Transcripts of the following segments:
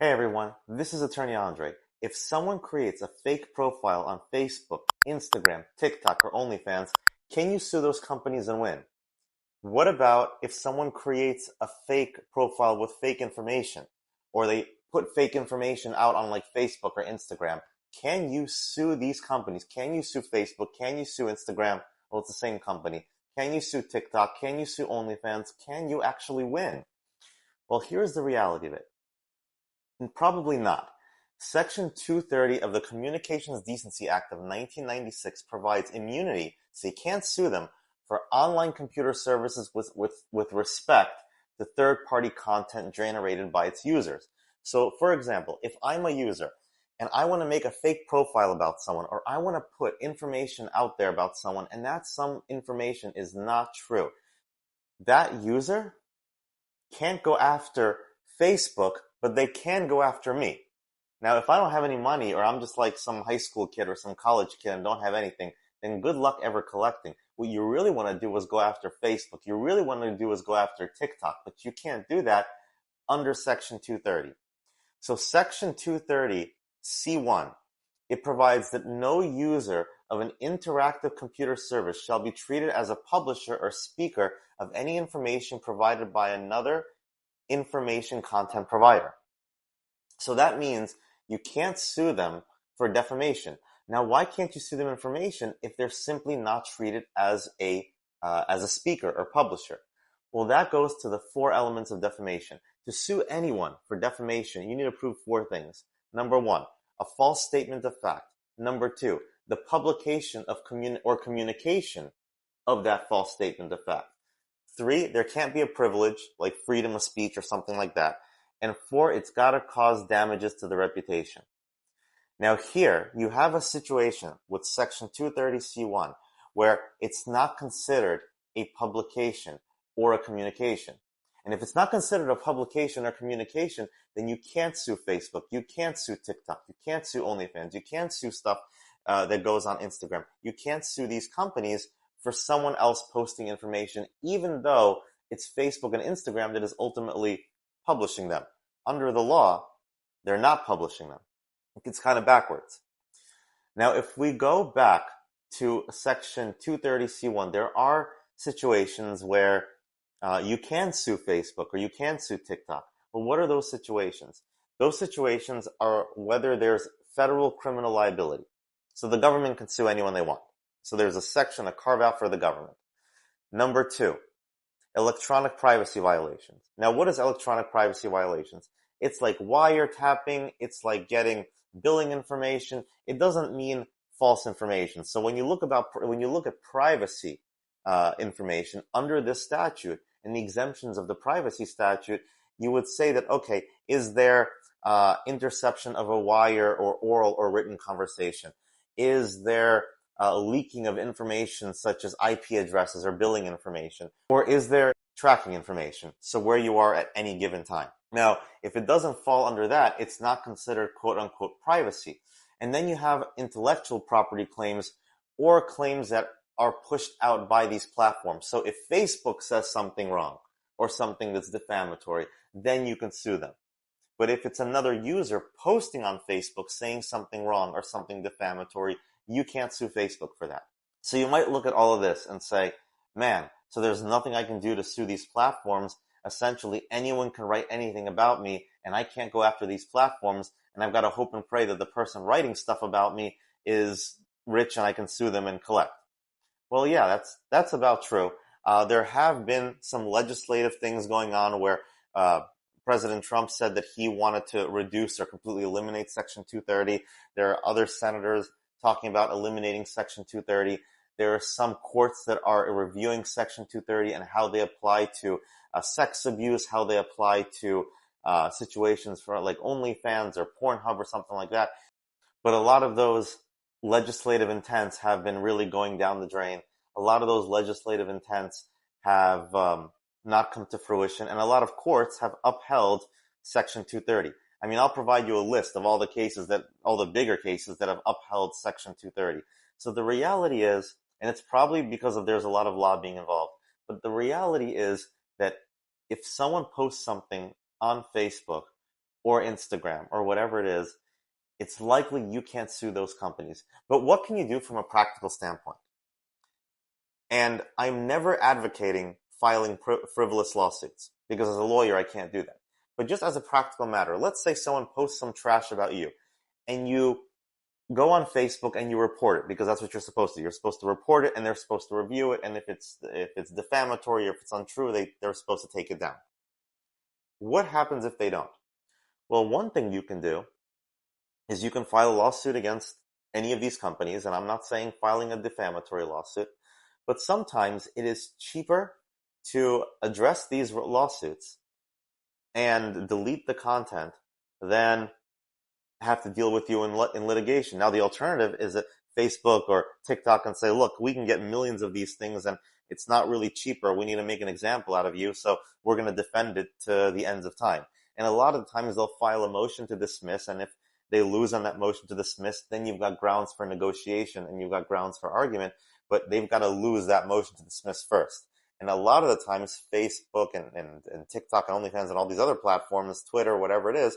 Hey everyone, this is Attorney Andre. If someone creates a fake profile on Facebook, Instagram, TikTok, or OnlyFans, can you sue those companies and win? What about if someone creates a fake profile with fake information, or they put fake information out on like Facebook or Instagram? Can you sue these companies? Can you sue Facebook? Can you sue Instagram? Well, it's the same company. Can you sue TikTok? Can you sue OnlyFans? Can you actually win? Well, here's the reality of it. Probably not. Section 230 of the Communications Decency Act of 1996 provides immunity, so you can't sue them, for online computer services with respect to third-party content generated by its users. So, for example, if I'm a user and I want to make a fake profile about someone, or I want to put information out there about someone, and that some information is not true, that user can't go after Facebook, but they can go after me. Now, if I don't have any money, or I'm just like some high school kid or some college kid and don't have anything, then good luck ever collecting. What you really want to do is go after Facebook. You really want to do is go after TikTok, but you can't do that under Section 230. So Section 230 C1, it provides that no user of an interactive computer service shall be treated as a publisher or speaker of any information provided by another information content provider. So that means you can't sue them for defamation. Now, why can't you sue them for defamation if they're simply not treated as a speaker or publisher? Well, that goes to the four elements of defamation. To sue anyone for defamation, you need to prove four things. Number one, a false statement of fact. Number two, the publication of communication of that false statement of fact. Three, there can't be a privilege like freedom of speech or something like that. And four, it's got to cause damages to the reputation. Now here, you have a situation with Section 230C1 where it's not considered a publication or a communication. And if it's not considered a publication or communication, then you can't sue Facebook, you can't sue TikTok, you can't sue OnlyFans, you can't sue stuff that goes on Instagram. You can't sue these companies for someone else posting information, even though it's Facebook and Instagram that is ultimately publishing them. Under the law, they're not publishing them. It's kind of backwards. Now, if we go back to Section 230C1, there are situations where you can sue Facebook or you can sue TikTok. Well, what are those situations? Those situations are whether there's federal criminal liability. So the government can sue anyone they want. So there's a section, a carve out for the government. Number two, electronic privacy violations. Now, what is electronic privacy violations? It's like wiretapping. It's like getting billing information. It doesn't mean false information. So when you look at privacy information under this statute and the exemptions of the privacy statute, you would say that, okay, is there interception of a wire or oral or written conversation? Is there leaking of information such as IP addresses or billing information? Or is there tracking information, so where you are at any given time? Now, if it doesn't fall under that, it's not considered quote-unquote privacy. And then you have intellectual property claims or claims that are pushed out by these platforms. So if Facebook says something wrong or something that's defamatory, then you can sue them. But if it's another user posting on Facebook saying something wrong or something defamatory, you can't sue Facebook for that. So you might look at all of this and say, man, so there's nothing I can do to sue these platforms. Essentially, anyone can write anything about me, and I can't go after these platforms, and I've got to hope and pray that the person writing stuff about me is rich and I can sue them and collect. Well, yeah, that's about true. There have been some legislative things going on where President Trump said that he wanted to reduce or completely eliminate Section 230. There are other senators talking about eliminating Section 230. There are some courts that are reviewing Section 230 and how they apply to sex abuse, how they apply to situations for like OnlyFans or Pornhub or something like that. But a lot of those legislative intents have been really going down the drain. A lot of those legislative intents have not come to fruition, and a lot of courts have upheld Section 230. I mean, I'll provide you a list of all the bigger cases that have upheld Section 230. So the reality is, and it's probably because there's a lot of lobbying involved, but the reality is that if someone posts something on Facebook or Instagram or whatever it is, it's likely you can't sue those companies. But what can you do from a practical standpoint? And I'm never advocating filing frivolous lawsuits, because as a lawyer, I can't do that. But just as a practical matter, let's say someone posts some trash about you, and you go on Facebook and you report it, because that's what you're supposed to do. You're supposed to report it, and they're supposed to review it, and if it's defamatory or if it's untrue, they're supposed to take it down. What happens if they don't? Well, one thing you can do is you can file a lawsuit against any of these companies, and I'm not saying filing a defamatory lawsuit, but sometimes it is cheaper to address these lawsuits and delete the content than have to deal with you in litigation. Now, the alternative is that Facebook or TikTok can say, look, we can get millions of these things and it's not really cheaper. We need to make an example out of you, so we're going to defend it to the ends of time. And a lot of times they'll file a motion to dismiss, and if they lose on that motion to dismiss, then you've got grounds for negotiation and you've got grounds for argument, but they've got to lose that motion to dismiss first. And a lot of the times Facebook and TikTok and OnlyFans and all these other platforms, Twitter, whatever it is,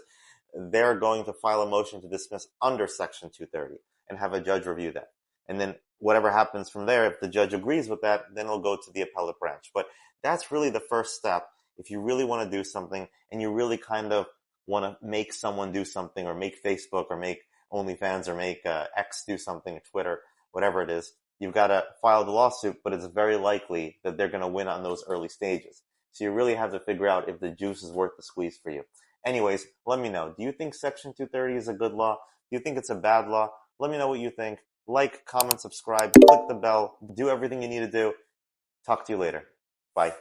they're going to file a motion to dismiss under Section 230 and have a judge review that. And then whatever happens from there, if the judge agrees with that, then it'll go to the appellate branch. But that's really the first step. If you really want to do something and you really kind of want to make someone do something, or make Facebook or make OnlyFans or make X do something, Twitter, whatever it is, you've got to file the lawsuit, but it's very likely that they're going to win on those early stages. So you really have to figure out if the juice is worth the squeeze for you. Anyways, let me know. Do you think Section 230 is a good law? Do you think it's a bad law? Let me know what you think. Like, comment, subscribe, click the bell, do everything you need to do. Talk to you later. Bye.